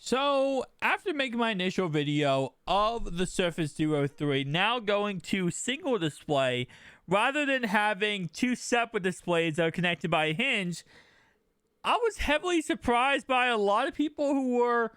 So, after making my initial video of the Surface Duo 3, now going to single display, rather than having two separate displays that are connected by a hinge, I was heavily surprised by a lot of people who were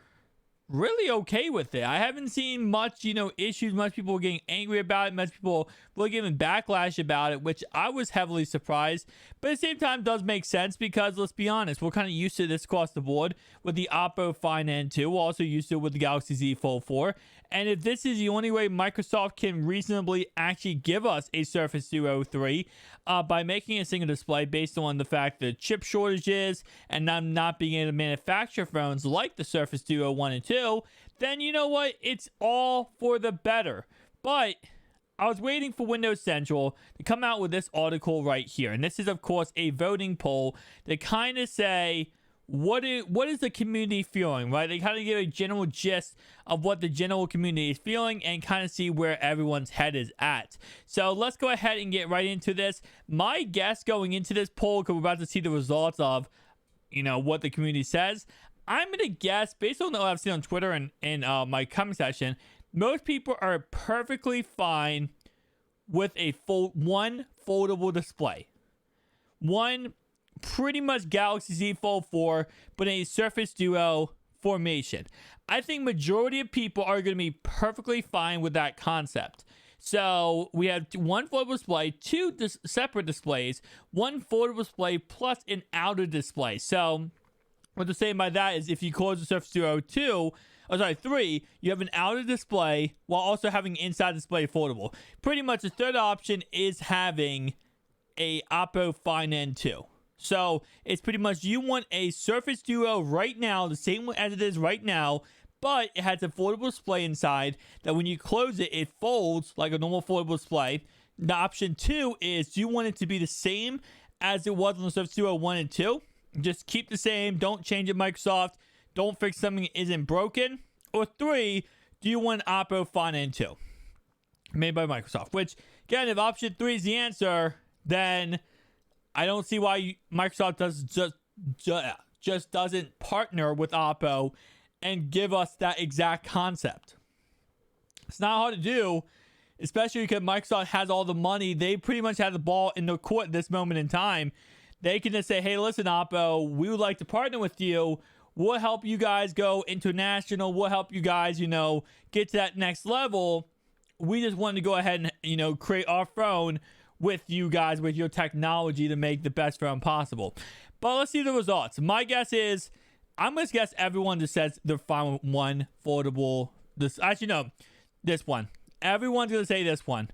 really okay with it. I haven't seen much, issues, much people getting angry about it, much people really giving backlash about it, which I was heavily surprised. But at the same time, it does make sense because let's be honest, we're kind of used to this across the board with the Oppo Find N2. We're also used to it with the Galaxy Z Fold 4. And if this is the only way Microsoft can reasonably actually give us a Surface Duo 3 by making a single display based on the fact that chip shortages and them not being able to manufacture phones like the Surface Duo 1 and 2, then you know what? It's all for the better. But I was waiting for Windows Central to come out with this article right here. And this is, of course, a voting poll that kind of say, what is the community feeling, right? They kind of give a general gist of what the general community is feeling and kind of see where everyone's head is at. So let's go ahead and get right into this. My guess going into this poll, because we're about to see the results of, what the community says, I'm going to guess, based on what I've seen on Twitter and in my comment section, most people are perfectly fine with one foldable display. One pretty much Galaxy Z Fold 4, but in a Surface Duo formation. I think majority of people are going to be perfectly fine with that concept. So we have one foldable display, two separate displays, one foldable display plus an outer display. So what they're saying by that is if you close the Surface Duo 3, you have an outer display while also having inside display foldable. Pretty much the third option is having a Oppo Find N2. So it's pretty much you want a Surface Duo right now, the same as it is right now, but it has a foldable display inside that when you close it, it folds like a normal foldable display. The option 2 is do you want it to be the same as it was on the Surface Duo 1 and 2? Just keep the same, don't change it, Microsoft. Don't fix something that isn't broken. Or 3, do you want Oppo Find N2? Made by Microsoft. Which, again, if option 3 is the answer, then I don't see why Microsoft just doesn't partner with Oppo and give us that exact concept. It's not hard to do, especially because Microsoft has all the money. They pretty much have the ball in the court at this moment in time. They can just say, hey, listen, Oppo, we would like to partner with you. We'll help you guys go international. We'll help you guys, get to that next level. We just wanted to go ahead and, create our phone with you guys, with your technology to make the best phone possible. But let's see the results. My guess is, I'm going to guess everyone just says they're fine with one foldable. This one. Everyone's going to say this one.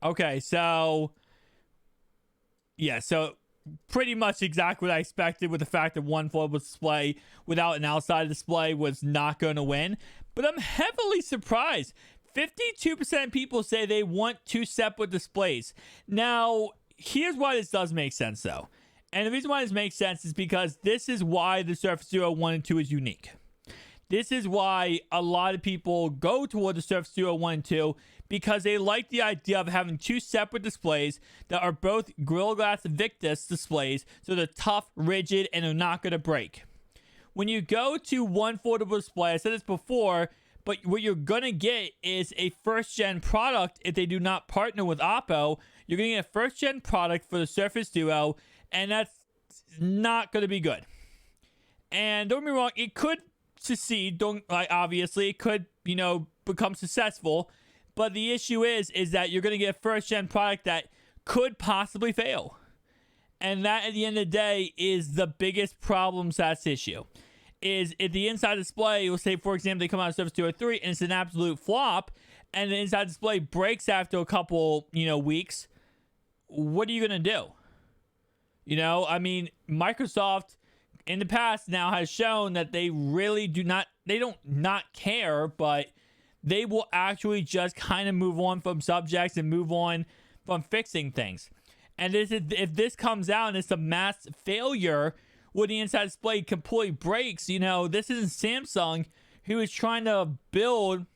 Okay, so pretty much exactly what I expected with the fact that one foldable display without an outside display was not going to win. But I'm heavily surprised. 52% of people say they want two separate displays. Now, here's why this does make sense, though. And the reason why this makes sense is because this is why the Surface Duo 1 and 2 is unique. This is why a lot of people go toward the Surface Duo 1 and 2 because they like the idea of having two separate displays that are both Gorilla Glass Victus displays, so they're tough, rigid, and they're not going to break. When you go to one foldable display, I said this before, but what you're going to get is a first-gen product if they do not partner with Oppo. You're going to get a first-gen product for the Surface Duo, and that's not going to be good. And don't get me wrong, it could succeed. Obviously, it could, become successful. But the issue is that you're going to get a first-gen product that could possibly fail. And that, at the end of the day, is the biggest problem that's issue. Is if the inside display, will say, for example, they come out of Surface Duo 3 and it's an absolute flop, and the inside display breaks after a couple, weeks, what are you going to do? Microsoft in the past now has shown that they really don't care, but they will actually just kind of move on from subjects and move on from fixing things. And if this comes out and it's a mass failure where the inside display completely breaks, this isn't Samsung who is trying to build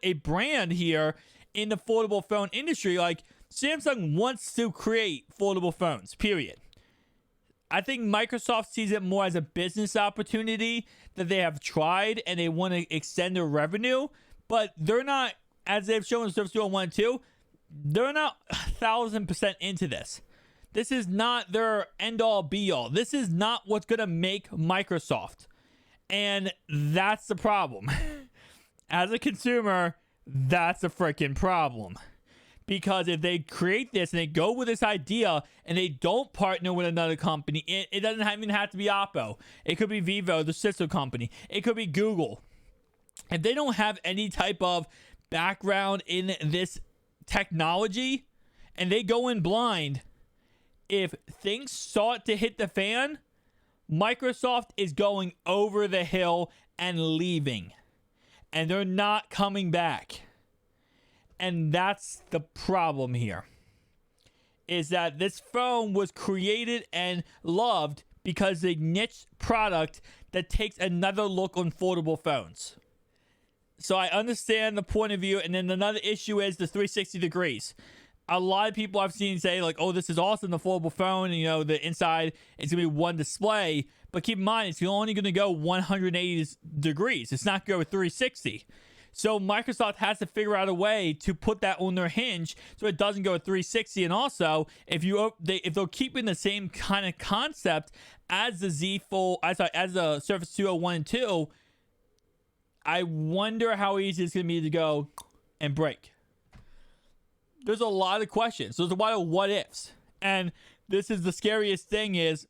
a brand here in the foldable phone industry. Like, Samsung wants to create foldable phones, period. I think Microsoft sees it more as a business opportunity that they have tried and they want to extend their revenue, but they're not, as they've shown in Surface Duo 1 and 2, they're not 1,000% into this. This is not their end-all be-all. This is not what's going to make Microsoft. And that's the problem. As a consumer, that's a freaking problem. Because if they create this and they go with this idea and they don't partner with another company, it doesn't even have to be Oppo. It could be Vivo, the sister company. It could be Google. If they don't have any type of background in this technology and they go in blind, if things start to hit the fan, Microsoft is going over the hill and leaving. And they're not coming back. And that's the problem here. Is that this phone was created and loved because a niche product that takes another look on foldable phones. So I understand the point of view. And then another issue is the 360 degrees. A lot of people I've seen say like, oh, this is awesome, the foldable phone. And, you know, the inside is going to be one display. But keep in mind, it's only going to go 180 degrees. It's not going to go 360. So Microsoft has to figure out a way to put that on their hinge so it doesn't go 360. And also, if they're keeping the same kind of concept as the Z Fold, as the Surface Duo 1 and 2, I wonder how easy it's going to be to go and break. There's a lot of questions. There's a lot of what ifs. And this is the scariest thing is,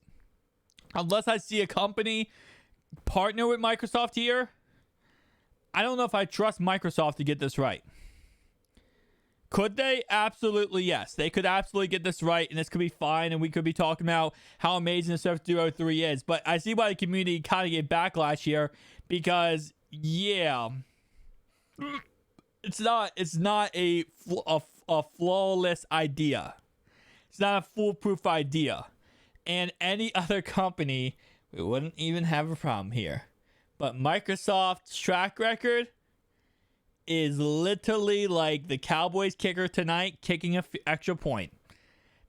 unless I see a company partner with Microsoft here, I don't know if I trust Microsoft to get this right. Could they? Absolutely, yes. They could absolutely get this right, and this could be fine, and we could be talking about how amazing the Surface Duo 3 is. But I see why the community kind of gave backlash here because, yeah, it's not a flawless idea. It's not a foolproof idea. And any other company, we wouldn't even have a problem here. But Microsoft's track record is literally like the Cowboys kicker tonight kicking an extra point.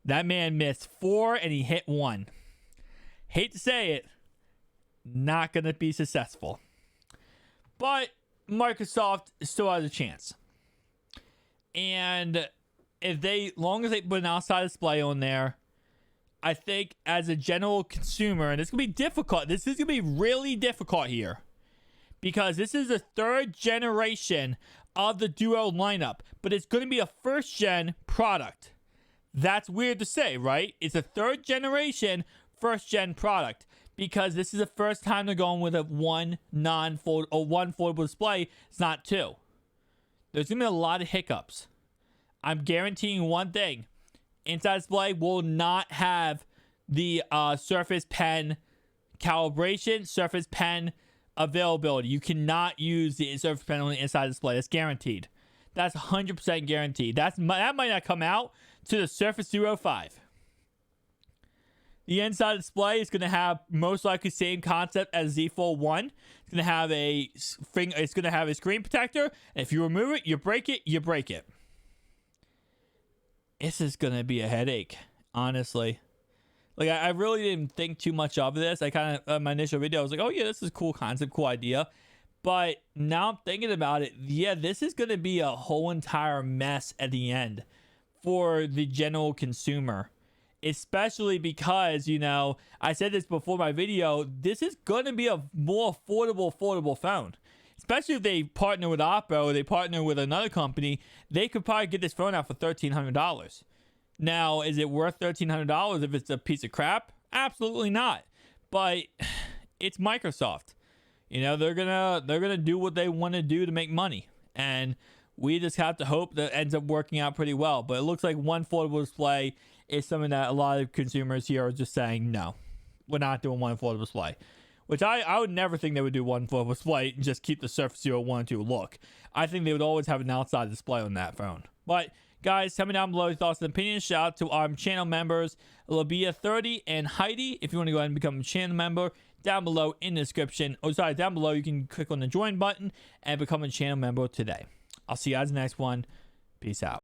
That man missed 4 and he hit 1. Hate to say it, not going to be successful. But Microsoft still has a chance. And long as they put an outside display on there, I think as a general consumer, and it's going to be difficult. This is going to be really difficult here. Because this is the 3rd generation of the Duo lineup. But it's going to be a 1st gen product. That's weird to say, right? It's a 3rd generation, 1st gen product. Because this is the first time they're going with one foldable display. It's not 2. There's going to be a lot of hiccups. I'm guaranteeing one thing. Inside display will not have the Surface Pen calibration, Surface Pen availability. You cannot use the Surface Pen on the inside display. That's guaranteed. That's 100% guaranteed. That might not come out to the Surface Duo 5. The inside display is going to have most likely same concept as Z Fold 1. It's going to have a screen protector. And if you remove it, you break it. This is going to be a headache, honestly. Like, I really didn't think too much of this. I kind of, my initial video, I was like, oh, yeah, this is a cool concept, cool idea. But now I'm thinking about it. Yeah, this is going to be a whole entire mess at the end for the general consumer. Especially because, you know, I said this before my video, this is going to be a more affordable phone. Especially if they partner with Oppo or they partner with another company, they could probably get this phone out for $1,300. Now, is it worth $1,300 if it's a piece of crap? Absolutely not. But it's Microsoft. You know, they're gonna do what they want to do to make money. And we just have to hope that it ends up working out pretty well. But it looks like one foldable display is something that a lot of consumers here are just saying, no, we're not doing one foldable display. Which I would never think they would do one foldable display and just keep the Surface Duo 1 and 2 look. I think they would always have an outside display on that phone. But guys, tell me down below your thoughts and opinions. Shout out to our channel members, Labia30 and Heidi. If you want to go ahead and become a channel member, down below in the description. Down below you can click on the join button and become a channel member today. I'll see you guys in the next one. Peace out.